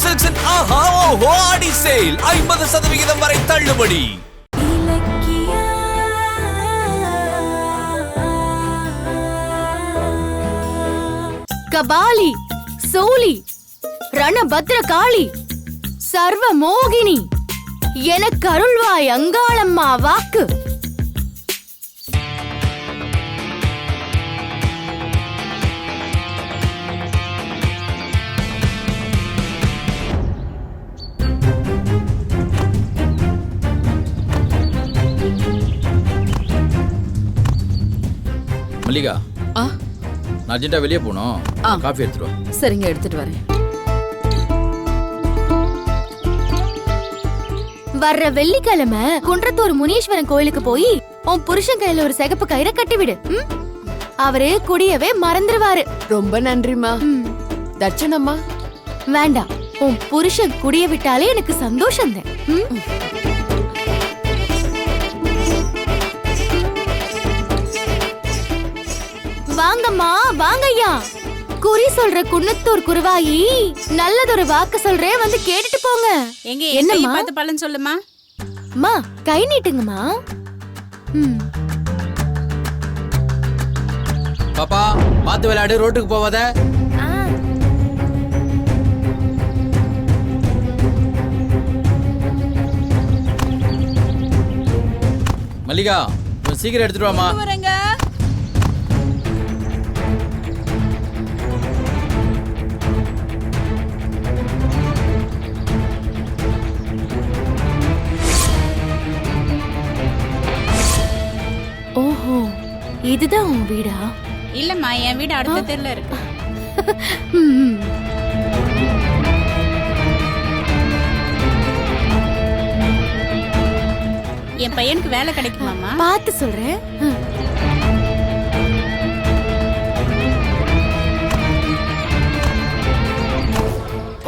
சில்க்ஸின் ஆஹா ஓஹோ ஆடி சேல் 50% வரை தள்ளுபடி. கபாலி, சோலி, ரணபத்ர காளி, சர்வ மோகினி, எனக்கு அருள்வாய் அங்காளம்மா வாக்கு. மல்லிகா, நான் அர்ஜென்ட்டா வெளியே போகணும். காஃபி எடுத்துட்டு வா. சரிங்க, எடுத்துட்டு வரேன். வர்ற வெள்ளிக்கிழமை குன்றத்தூர் முனீஸ்வரன் கோயிலுக்கு போய் உன் புருஷன் கையில ஒரு சிகப்பு கயிறை கட்டிவிடு. அவரு குடியவே மறந்துருவாரு. ரொம்ப நன்றிமா. தட்சணம்மா வேண்டாம், உன் புருஷன் குடிய விட்டாலே எனக்கு சந்தோஷம் தான். வாங்கம்மா வாங்கய்யா. குறி சொல்ற குன்னத்தூர் குருவாயி நல்லதொரு வாக்கு சொல்றேன், வந்து கேட்டுட்டு போங்க. என்னம்மா பார்த்து பலன் சொல்லுமா. அம்மா கை நீட்டுங்கம்மா. பாப்பா பார்த்து விளையாடு, ரோட்டுக்கு போவாத. மல்லிகா கொஞ்சம் சீக்கிரம் எடுத்துட்டு வாமா. ஓஹோ, இதுதான் உன் வீடா? இல்லம்மா, என் வீடு அடுத்த தெருல இருக்கு. என் பையனுக்கு வேலை கிடைக்குமாமா? பார்த்து சொல்றேன்.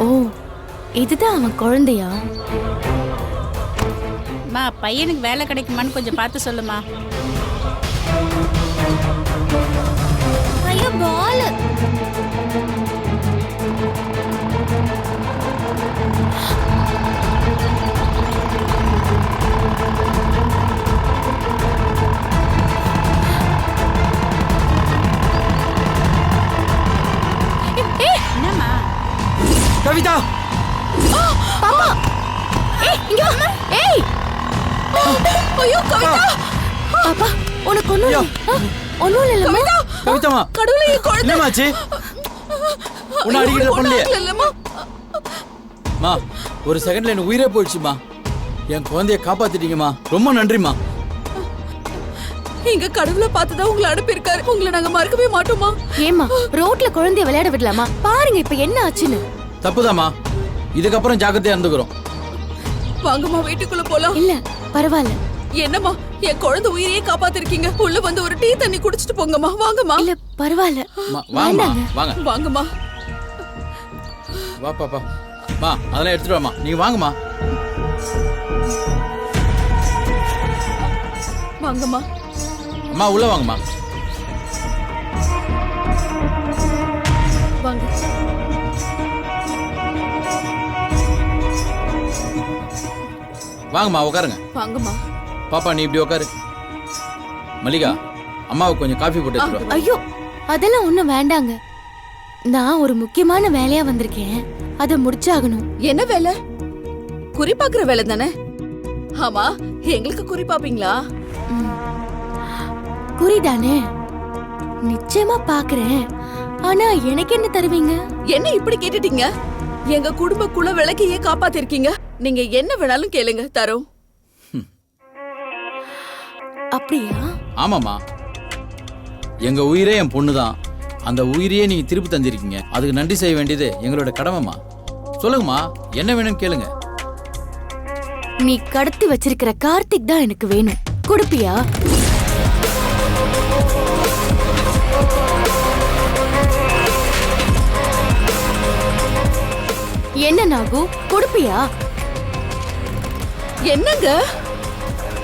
ஓ, இதுதான் அவன் குழந்தையா? பையனுக்கு வேலை கிடைக்குமான்னு கொஞ்சம் பார்த்து சொல்லுமா. ஐயோ பால். என்னம்மா? கவிதா, பாப்பா, இங்க வா. ஏய், ஐயோ கவிதா. பாப்பா உனக்கு ஒண்ணும் இல்லம்மா. கவிதாமா, கடவுளே, குழந்தை என்னமாச்சு? உன்னை அடிக்கிற பண்ணலையே. மா, ஒரு செகண்ட்ல எனக்கு உயிரே போயிடுச்சுமா. என் குழந்தைய காப்பாத்திட்டீங்கம்மா, ரொம்ப நன்றிமா. இங்க கடவுளை பார்த்துதான் உங்களை அனுப்பியிருக்காரு. உங்களை நாங்க மறக்கவே மாட்டோமா. ஏமா ரோட்ல குழந்தைய விளையாட விடலாமா? பாருங்க இப்ப என்ன ஆச்சுன்னு. தப்புதாமா, இதுக்கப்புறம் ஜாக்கிரதையா இருந்துக்கிறோம். வாங்கம்மா, வீட்டுக்குள்ள போலாம். இல்ல பரவாயில்ல. என்னம்மா, என் குழந்தை உயிரையே காப்பாத்திருக்கீங்க. உள்ள வந்து ஒரு டீ தண்ணி குடிச்சிட்டு போங்கம்மா. வாங்கம்மா. இல்ல பரவாயில்ல. வாங்கம்மா, வாங்க. வாங்கம்மா. வா பாப்பா. மா, அதெல்லாம் எடுத்துட்டு வாமா. நீங்க வாங்கம்மா. வாங்கம்மா. அம்மா உள்ள வாங்கம்மா. வாங்க. வாங்கம்மா, உட்காருங்க. வாங்கம்மா. பாப்பா நீ இப்படி உட்காரு. மல்லிகா, அம்மாவுக்கு கொஞ்சம் காஃபி போட்டு எடுத்துட்டு வா. ஐயோ அதெல்லாம் ஒண்ணும் வேண்டாங்க. நான் ஒரு முக்கியமான வேலையா வந்திருக்கேன், அதை முடிச்சாகணும். என்ன வேலை? குறிப்பாக்குற வேலை தானே? ஆமா, எங்களுக்கு குறிப்பாப்பீங்களா? குறிதானே, நிச்சயமா பாக்குறேன். ஆனா எனக்கு என்ன தருவீங்க? என்ன இப்படி கேட்டுட்டீங்க? எங்க குடும்ப குல விளக்கையே காப்பாத்திருக்கீங்க. நீங்க என்ன வேணாலும் கேளுங்க, தரோம். அப்படியா? ஆமாமா, எங்க உயிரே என் பொண்ணுதான். அந்த உயிரையே நீங்க திருப்பி தந்திருக்கீங்க. அதுக்கு நன்றி செய்ய வேண்டியது எங்களோட கடமைமா. சொல்லுங்கம்மா, என்ன வேணும்னு கேளுங்க. நீ கடத்தி வச்சிருக்கிற கார்த்திக் தான் எனக்கு வேணும். கொடுப்பியா? என்ன நாகு, கொடுப்பியா? என்னங்க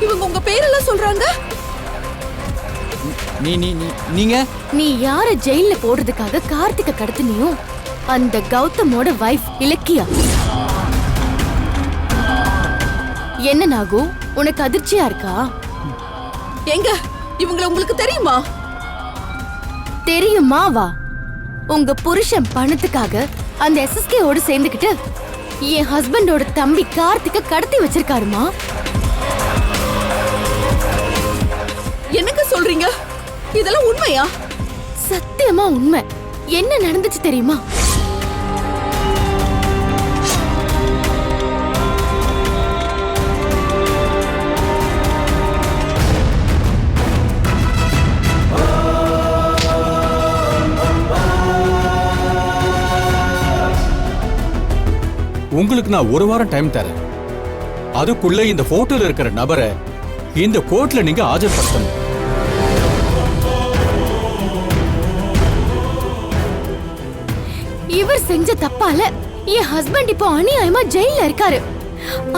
இவங்க உங்க பேரெல்லாம் சொல்றாங்க? நீங்க நீ யார ஜெயில போடுறதுக்காக கார்த்திக கடத்தினியோ அந்த கௌதமோட வைஃப் இலக்கியா. என்ன நாகு, உனக்கு அதிர்ச்சியா இருக்கா? எங்க இவங்களை உங்களுக்கு தெரியுமா? தெரியுமா? வா, உங்க புருஷன் பணத்துக்காக அந்த எஸ்எஸ்கே ஓட சேர்ந்துக்கிட்டு என் ஹஸ்பண்டோட தம்பி கார்த்திக்க கடத்தி வச்சிருக்காருமா. என்னங்க சொல்றீங்க? இதெல்லாம் உண்மையா? சத்தியமா உண்மை. என்ன நடந்துச்சு தெரியுமா? உங்களுக்கு நான் ஒரு வாரம் டைம் தரேன். அதுக்குள்ள இந்த போட்டோல இருக்கிற நபரை இந்த கோர்ட்ல நீங்க ஆஜர்படுத்தணும். இவர் செஞ்ச தப்பால என் ஹஸ்பண்ட் இப்போ அநியாயமா ஜெயில இருக்காரு.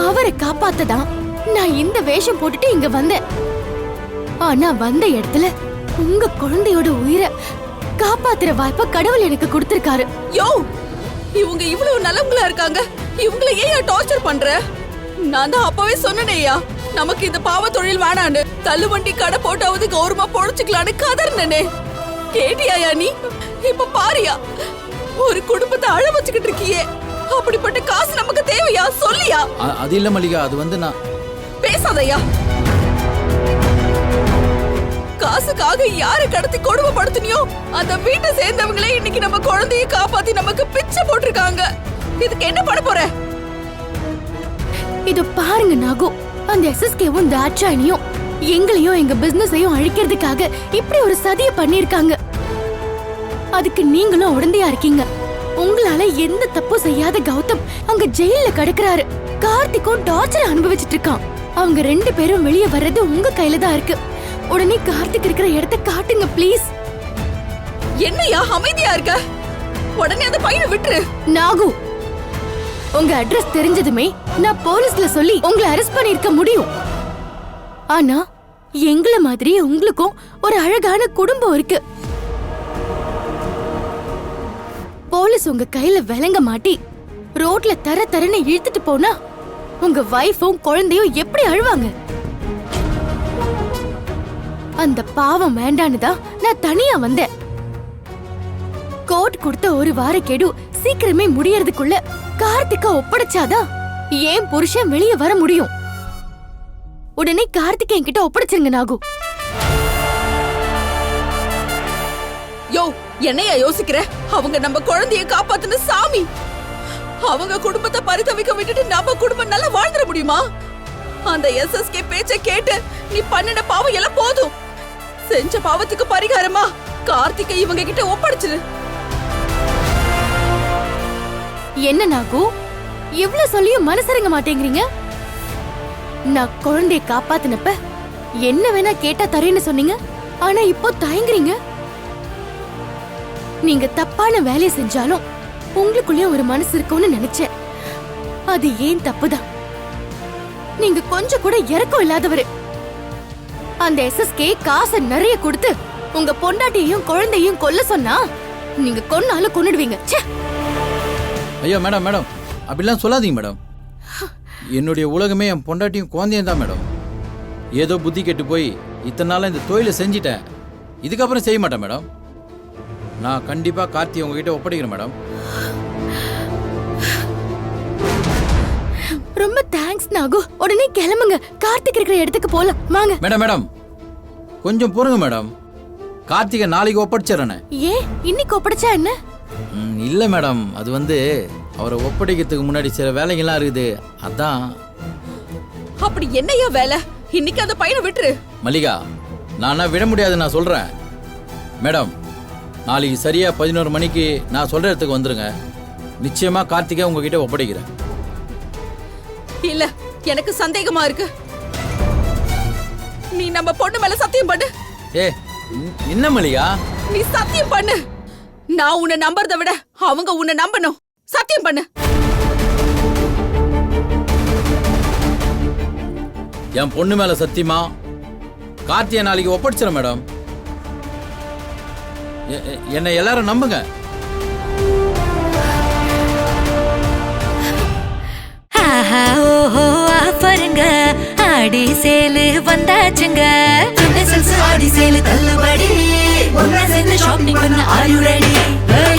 அவரை காப்பாத்ததான் நான் இந்த வேஷம் போட்டுட்டு இங்க வந்தேன். ஆனா வந்த இடத்துல உங்க குழந்தையோட உயிரை காப்பாத்துற வாய்ப்ப கடவுள் எனக்கு கொடுத்திருக்காரு. யோ, இவங்க இவ்வளவு நல்லவங்களா இருக்காங்க, இவங்களை ஏன் டார்ச்சர் பண்ற? நான் தான் அப்பவே சொன்னேயா, நமக்கு இந்த பாவ தொழில் வேணான்னு. தள்ளுவண்டி கடை போட்டாவது கௌரவமா பொழைச்சுக்கலான்னு கதர்னே. கேட்டியாயா நீ? இப்ப பாரியா, ஒரு குடும்பத்தை அழ வச்சுக்கிட்டு இருக்கியே. அப்படிப்பட்ட காசு நமக்கு தேவையா? சொல்லியா? அது இல்ல மல்லிகா, அது வந்து நான் பேசாதயா. காசுக்காக யாரை கடத்தி கொடுமைப்படுத்தினியோ அந்த வீட்டை சேர்ந்தவங்களே இன்னைக்கு நம்ம குழந்தையை காப்பாத்தி நமக்கு பிச்சை போட்டிருக்காங்க. இதுக்கு என்ன பண்ண போற? இது பாருங்க நாகு, அந்த எஸ்எஸ்கேவும் தாட்சாயணியும் எங்களையும் எங்க பிசினஸையும் அழிக்கிறதுக்காக இப்படி ஒரு சதியை பண்ணிருக்காங்க. அதுக்கு நீங்களும் உடந்தையா இருக்கீங்க. உங்களால எந்த தப்பும் செய்யாத கௌதம் அங்க ஜெயில கிடக்குறாரு. கார்த்திக்கும் டார்ச்சர் அனுபவிச்சுட்டு இருக்கான். அவங்க 2 பேரும் வெளியே வர்றது உங்க கையில தான் இருக்கு. உடனே கார்த்திக் இருக்கிற இடத்தை காட்டுங்க ப்ளீஸ். என்னையா அமைதியா இருக்க? உடனே அந்த பையனை விட்டுரு. நாகு, உங்க அட்ரஸ் தெரிஞ்சதுமே நான் போலீஸ்ல சொல்லி உங்களை அரெஸ்ட் பண்ணிருக்க முடியும். ஆனா எங்கள மாதிரி உங்களுக்கும் ஒரு அழகான குடும்பம் இருக்கு. போலீஸ் உங்க கையில விலங்க மாட்டி ரோட்ல தர தரன்னு இழுத்துட்டு போனா உங்க வைஃபும் குழந்தையும் எப்படி அழுவாங்க? அந்த பாவம் வேண்டான்னு தான் நான் தனியா வந்தேன். கோர்ட் கொடுத்த ஒரு வார கெடு சீக்கிரமே முடியறதுக்குள்ள கார்த்திக்க ஒப்படைச்சாதான் ஏன் புருஷன் வெளியே வர முடியும். உடனே கார்த்திக் என்கிட்ட ஒப்படைச்சிருங்க நாகு. யோ, என்னையா யோசிக்கிற? அவங்க நம்ம குழந்தைய காப்பாத்துன சாமி. அவங்க குடும்பத்தை பரிதவிக்க விட்டுட்டு நம்ம குடும்பம் நல்லா வாழ்ந்துட முடியுமா? அந்த எஸ்எஸ்கே பேச்ச கேட்டு நீ பண்ணின பாவம் எல்லாம் போதும். செஞ்ச பாவத்துக்கு பரிகாரமா கார்த்திகை இவங்க கிட்ட ஒப்படைச்சிரு. என்ன நாகு, எவ்வளவு சொல்லியும் மனசரங்க மாட்டேங்கிறீங்க? நான் குழந்தைய காப்பாத்தினப்ப என்ன வேணா கேட்டா தரேன்னு சொன்னீங்க. ஆனா இப்போ தயங்குறீங்க. நீங்க தப்பான வேலையை செஞ்சாலும் உங்களுக்குள்ளே ஒரு மனசு இருக்கும்னு நினைச்சேன். அது ஏன் தப்புதான். நீங்க கொஞ்சம் கூட இறக்கம் இல்லாதவரு. அந்த எஸ்எஸ்கே காசை நிறைய கொடுத்து உங்க பொண்டாட்டியையும் குழந்தையும் கொல்ல சொன்னா நீங்க கொன்னாலும் கொன்னுடுவீங்க. ஐயோ மேடம் மேடம், அப்படிலாம் சொல்லாதீங்க மேடம். என்னுடைய உலகமே என் பொண்டாட்டியும் குழந்தையும் தான் மேடம். ஏதோ புத்தி கெட்டு போய் இத்தனை நாளா இந்த தொழிலை செஞ்சிட்டேன். இதுக்கப்புறம் செய்ய மாட்டேன் மேடம். நான் கண்டிப்பா கார்த்தி உங்ககிட்ட ஒப்படைக்கிறேன் மேடம். ரொம்ப தேங்க்ஸ் நாகு. உடனே கிளம்புங்க. கார்த்திக் இருக்கிற இடத்துக்கு போலாம் வாங்க. மேடம் மேடம், கொஞ்சம் பொறுங்க மேடம். கார்த்திகை நாளைக்கு ஒப்படைச்சிடறேன். ஏன் இன்னைக்கு ஒப்படைச்சா என்ன? இல்ல மேடம், அது வந்து அவரை ஒப்படைக்கிறதுக்கு முன்னாடி சில வேலைகள்லாம் இருக்குது, அதான். அப்படி என்னையா வேலை? இன்னைக்கு அந்த பையனை விட்டுரு. மல்லிகா, நானா விட முடியாது, நான் சொல்றேன். மேடம், நாளைக்கு சரியா 11 மணிக்கு நான் சொல்ற இடத்துக்கு வந்துருங்க. நிச்சயமா கார்த்திகை உங்ககிட்ட ஒப்படைக்கிறேன். இல்ல, எனக்கு சந்தேகமா இருக்கு. நீ நம்ம பொண்ணு மேல சத்தியம் பண்ணு. ஏ என்ன மல்லிகா? நீ சத்தியம் பண்ணு. நான் உன்னை நம்பறத விட அவங்க உன்னை நம்பணும். சத்தியம் பண்ணு. என் பொண்ணு மேல சத்தியமா கார்த்தியை நாளைக்கு ஒப்படைச்சிட மேடம். என்னை எல்லாரும் நம்புங்க. ஆஹா ஓஹோ ஆஃபருங்க ஆடி சேலு வந்தாச்சுங்க. சென்னை சில்க்ஸ் ஆடி சேலு தள்ளுபடி. ஒன்னா சேர்ந்து ஷாப்பிங் பண்ண are you ready?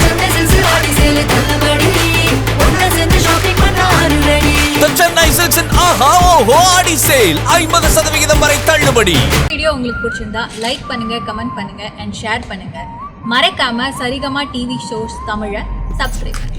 Chennai silks ஆடி சேலு தள்ளுபடி. ஒன்னா சேர்ந்து ஷாப்பிங் பண்ண are you ready? The Chennai Silks and ஆஹா ஓஹோ ஆடி சேல் 50% வரை தள்ளுபடி. வீடியோ உங்களுக்கு பிடிச்சிருந்தா லைக் பண்ணுங்க, கமெண்ட் பண்ணுங்க அண்ட் ஷேர் பண்ணுங்க. மறக்காம சரிகமா டிவி ஷோஸ் தமிழை சப்ஸ்கிரைப் பண்ணுங்க.